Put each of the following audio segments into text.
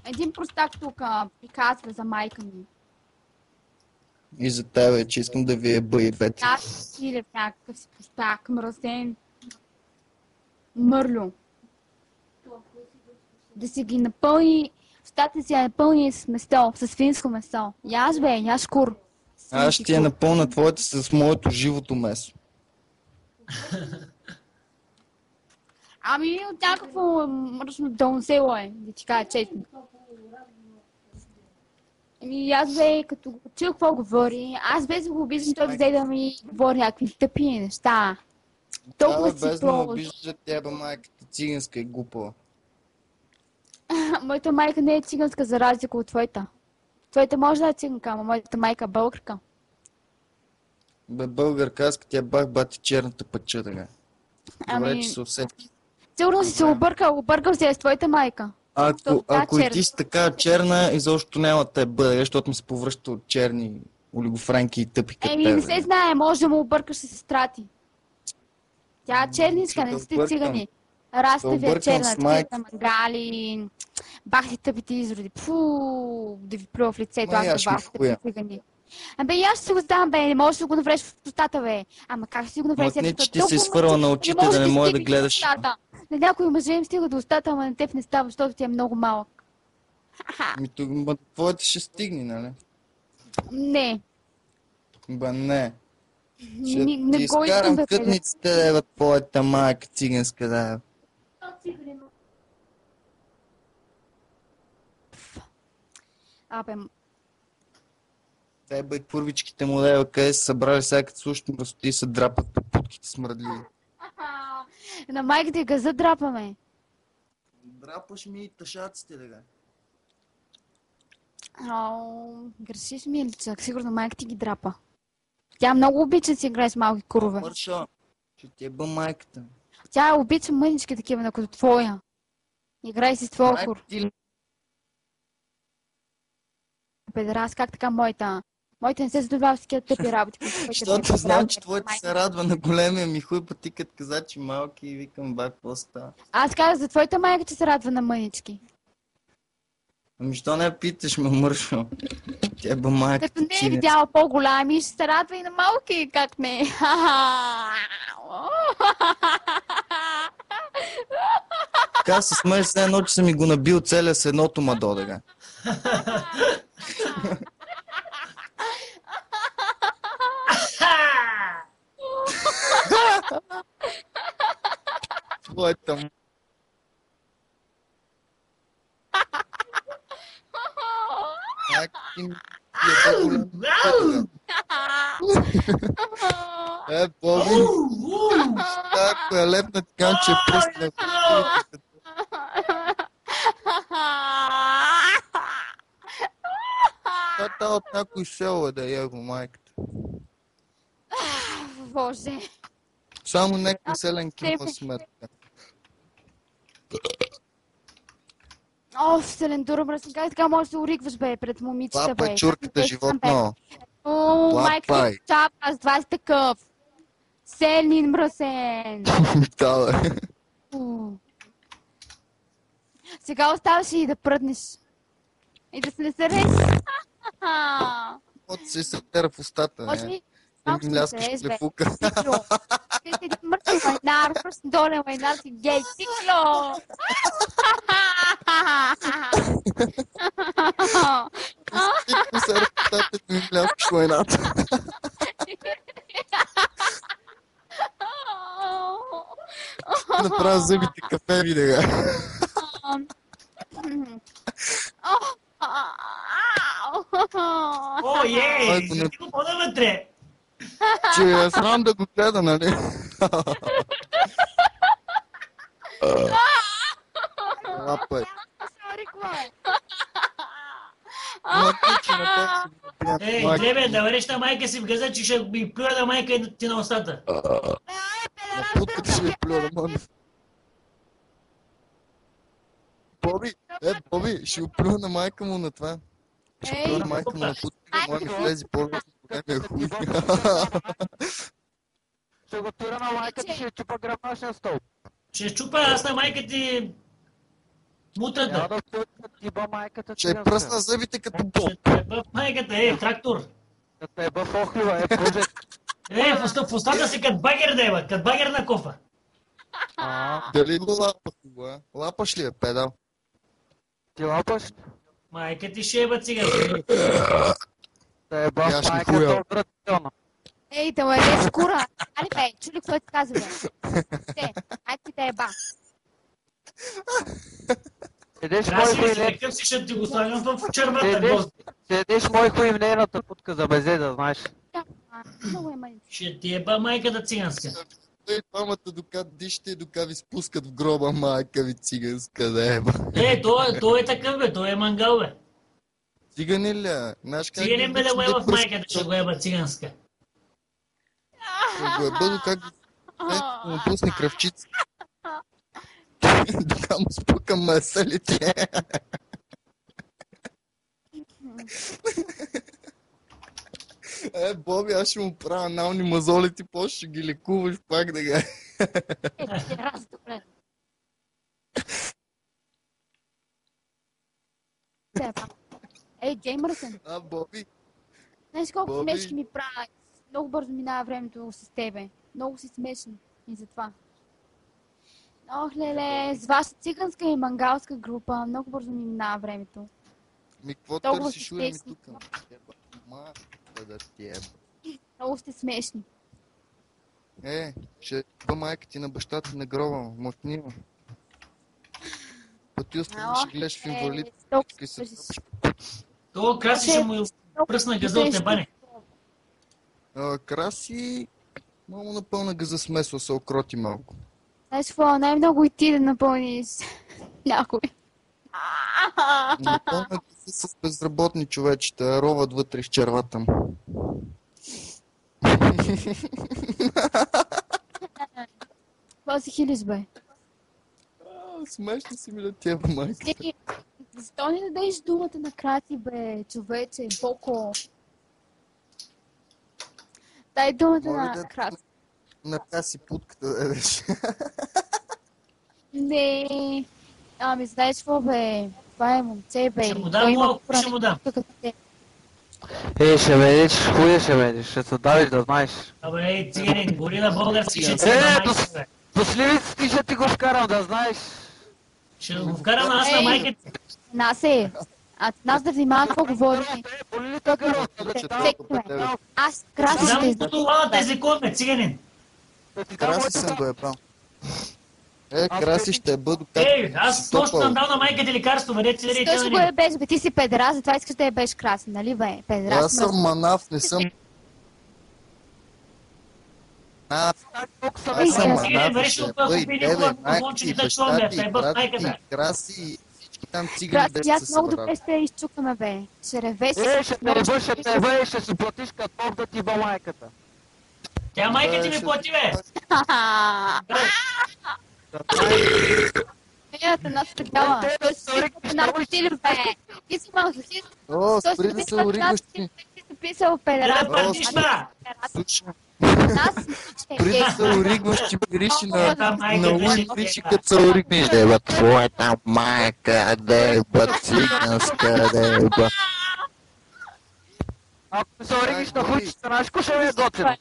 Един простак тук приказва за майка ми. И за тебе, че искам да ви еба и двете. Аз Силев някакъв си простак, мразен. Мърлю. Да си ги напълни, устата си я напълни с месо, с свинско месо. Яш бе, яш кур. Аз ще я напълна твоята с моето живото месо. Ами от някакво мръсно долно село е, да ти кажа честно. Ами аз бе, като го чух какво говори, аз без да го обиждам, той взе да ми говори някакви тъпи неща. Толкова си без да ме прост. обижда тебе, майката циганска и глупава. Моята майка не е циганска за разлика от твоята. Твоята може да е циганка, ама моята майка е българка. Бе, българка, аз като тя бах бати черната пътча, така. Добре, Ами, че се усети. сигурно си се объркал си е с твоята майка. Ако и ти си така черна, изобщо няма да те бъде, защото ми се повръща от черни олигофранки и тъпи като Еми, тебе. не се знае, може да му объркаш с сестра ти. Тя е черничка, не сте цигани. Раста е черна, цигата мангали, бах ти тъпите изроди. Фу, да ви плюва в лицето, аз да бах тъпите цигани. Абе, и аз ще си го знам, бе, не можеш да го навреш в устата, бе. Ама как ще си го навреш? Не, че ти се свърла на очите, да не може да гледаш. На някой мъже им стига до устата, ама на теб не става, защото ти е много малък. Твоята ще стигне, нали? Не. Ба не. Не ти го искам изкарам да кътниците, дева, твоята майка циганска, да. Абе, те бе първичките му, дева, къде са събрали сега като слушат мръстоти и се драпат по путките смръдливи. На майка ти газа драпаме. Драпаш ми и тъшаците, дега. Грешиш ми, Еличък. Сигурно майка ти ги драпа. Тя много обича да си играе с малки курове. Мършо, ще ти еба майката. Тя обича мънички такива, като твоя. Играй си с твоя кур. Педерас, как така моята? Моите не се задоволява с такива тъпи работи. Защото знам, че твоята се радва на големия ми хуй, па ти като каза, че малки и викам, бак, какво става? Аз казах за твоята майка, че се радва на мънички. Ами, що не питаш ме, Мършо? Тя ба майка. Като не е видяла по-голями, ще се радва и на малки, как не? Така се смееш се едно, че съм ми го набил целия с едното мадо, дега. Твоята м... Как ти ми е по-голям? Боби, ако е лепна така, че е пръстна. Това от някой село е да яго майката. Боже. Само нека селенки има сметка. Селендура, бръсен, как така можеш да урикваш, бе, пред момичета, бе? Лапай чурката животно. Майка ти чапа, аз 20 такъв. Селин, мръсен. Да, бе. Сега оставаш и да пръднеш. И да се не се режеш. От се сътера в устата, Може ли? Малко ще се режеш, бе. Ти си един мъртъв вайнар, просто долен вайнар си гей. Тикло! Стикно се ръкотата ми мляскаш войната. Направя зъбите кафе, видега. О, ей! Защо го по-навътре? Че е срам да го гледа, нали? Лапай. Ей, Глебе, да върнеш на майка си в газа, че ще ми плюя на майка ти на устата. На путката ще ми плюя на мами. Боби, ще го плюя на майка му на това. Ще плюя на майка му на путката, моя ми влезе по-лесно в големия хуй. Ще го тура на майка ти, ще чупа гръбнашния стол. Ще чупа аз на майка ти... Мутрата. Няма да се отиба майката Ще пръсна зъбите като боб. Ще те бъв майката, трактор. Да те е бъв охлива, боже. В устата си кът багер да еба, кът багер на кофа. Дали го лапа това? Лапаш ли е педал? Ти лапаш? Майка ти ще еба циган. Да е бъв Яшни майката хуя. отвратителна. Ей, да ме е скура. Али бе, чули какво ти каза, бе? Айде ти те еба. Седеш мой Краси ли хуй си, не... какъв си ще ти го слагам в червата гозди. Седеш мой хуй в нейната путка за безе, да знаеш. Много е маничко. Ще ти еба майката циганска. Той двамата докато дишите, докато ви спускат в гроба майка ви циганска да еба. Той е такъв бе, той е мангал бе. Цигани ли? Знаеш как Циганин бе да го еба в майката, ще ще го еба циганска. го еба, докато му пусне кръвчица. Докато му спука мъсълите. Боби, аз ще му правя анални мазоли, ти после ще ги лекуваш пак да га. Ти раз, добре. Ей, геймър съм. Боби, Знаеш колко Боби. смешки ми прави? Много бързо минава времето с тебе. Много си смешни. И затова. Ох, леле, с вашата циганска и мангалска група много бързо ми минава времето. ми какво Толкова търсиш, си уре ми смешни. тук? Майка да ти еба. Много сте смешни. Ще еба майка ти на бащата на гроба, мотни му. Пъти остана ще гледаш в инвалид. Толкова Ки се си То Краси ще му пръсна газа от ебане. Краси, много напълна газа смесва, се окроти малко. Знаеш какво, най-много и ти да напълниш някой. Напълна газа с безработни човечета, роват вътре в червата му. Какво си хилиш, бе? Смешно си ми да ти еба майка. Ти, защо не дадеш думата на Краси, бе, човече, Боко? Дай думата Моля на да Краси. на тази путката да дадеш. Не. Ами, знаеш какво, бе? Това е момче, бе. Ще му Той дам има малко, ще му дам. като те. Ще медиш, хуя ще медиш, ще се давиш да знаеш. Абе, циганин, гори на български, ще ти Е, еба майката бе. До сливиците ще ти го вкарам да знаеш. Ще го вкарам аз на майката. Нас е. А нас да внимава какво говори. Боли ли те гърлото? Да ти дам Аз Краси Знам ще като лавата езикуваме, циганин. да ти дам Краси съм моята... го ебал. Краси ще еба докато Аз си нощ топъл. съм дал на майката лекарство, бъдете си да Той ще го ебеш, бе. Ти си педерас, затова искаш да ебеш Краси, нали, бе? Педерас. Аз съм манав, не съм... Колко са Аз съм Ей, циганин, манав, бъдеш ще ли еба и купили тебе, хубаво майка конче ти, да чувам, бе, баща ти, еба брат ти, майката. Краси, всички там цигани Краси, да аз се много добре събрали. ще я изчукаме, бе. Ще ревеш. ще те еба, ще те еба и ще си платиш като Бог да ти ба майката. Тя майка ти ми плати, бе. Еята нас такава. Той си наркотили, бе. Ти си мазохист. О, Той спри си да се писал оригваш Краси, ти. ти си писал педерас. Да пардиш, ба. Слушай, Нас спри да се оригваш, ти мириши на майка Луи беше Фиши, тя. като се оригнеш. Да еба твоята майка, да еба циганска, да еба. Ако се оригиш на хуйчета, знаеш какво ще е готино?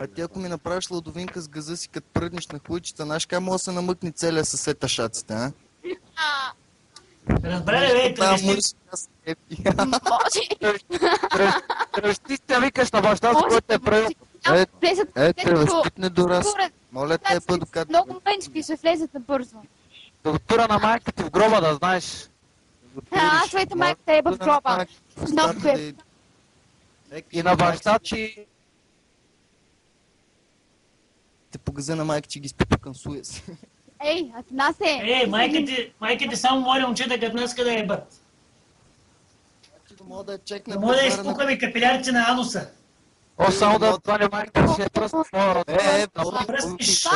А ти ако ми направиш ладовинка с газа си, като пръднеш на хуйчета, знаеш как мога да се намъкне целия съсед шаците, а? Разбрали, бе, Там тръгнеш. мъж, аз епи. може. Тръщи се викаш на баща си, който е правил. Тревеститне до раз. Моля те, бъдо като... Много мънички ще влезат набързо. Доктора на майка ти в гроба да знаеш. Аз своите майка те еба в гроба. Много е. И на баща ти... Те по газа на майка, че ги спипа към суя си. Ей, Атанас е. Майка ти само моли момчета, като днеска да ебат. Мога да я чекне. Не може да изпукаме капилярите на ануса. О, само да отваня майка ти ще е пръст. Пръстиш.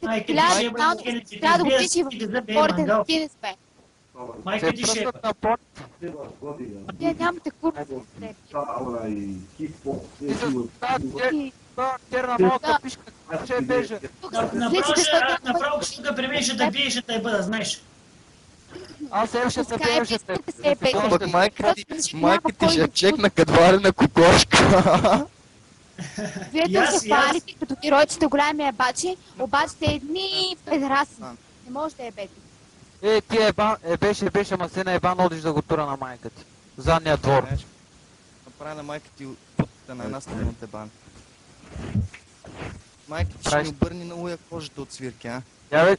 Майка ти Трябва ще ебат. да го пиши в порите на Гинес, бе. Майка ти ще ебат. на порт. Вие нямате курс. Черна малка пишка, ще е бежа. Направо ще тук преминеш да биеш да ебат, знаеш. Аз сега ще се бием, ще те... Се ебете. Пък майка ти Кой ще ви чекна като варена кокошка. Вие И да аз, се и аз. хвалите като геройчета големи ебачи, обаче сте едни педраси. Не може да ебете. Ти беше, ама се на ебан одиш да го тура на майка ти. В задния двор. Направя на майка ти путата на една страна от ебан. Майка ти ще Правиш- ми обърни на уя кожата от свирки, а?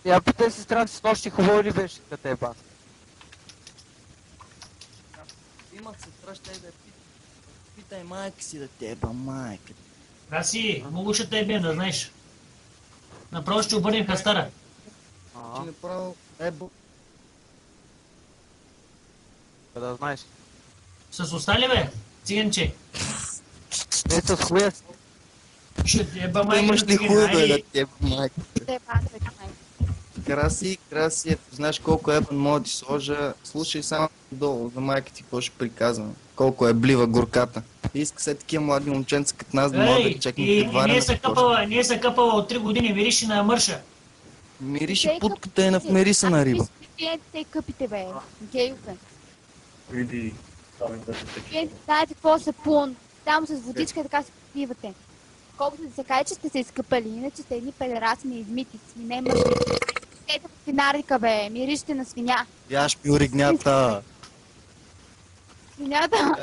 Я питай сестра си с нощи хубаво ли беше като ебан? Имах сестра, ще да питай майка си да те еба, майка. Краси, много ще те ебем, да знаеш. Направо ще обърнем хастара. Ти направо ебо. Да знаеш. С остали бе, циганче. Не с хуя си. Ще те еба майка Имаш на ли циган, хуя да айде. те еба, майка? Да ебате, майка. Краси, ето, знаеш колко ебан мога да ти сложа. Слушай само долу за майка ти, какво ще приказвам. Колко е блива горката. Иска се такива млади момченца като нас да могат Ей, да чекнат и едва ние са къпала от 3 години, мирише на мърша. Мирише Те путката е на вмерисана риба. Вие те къпите, бе. Гейове. Преди Вие знаете какво са пун. Там с водичка така се попивате. Колкото да се каже, че сте се изкъпали, иначе сте едни педераси неизмити, свине мъжи. Ето в свинарника, бе, мириште на свиня. Яш ми оригнята. Свинята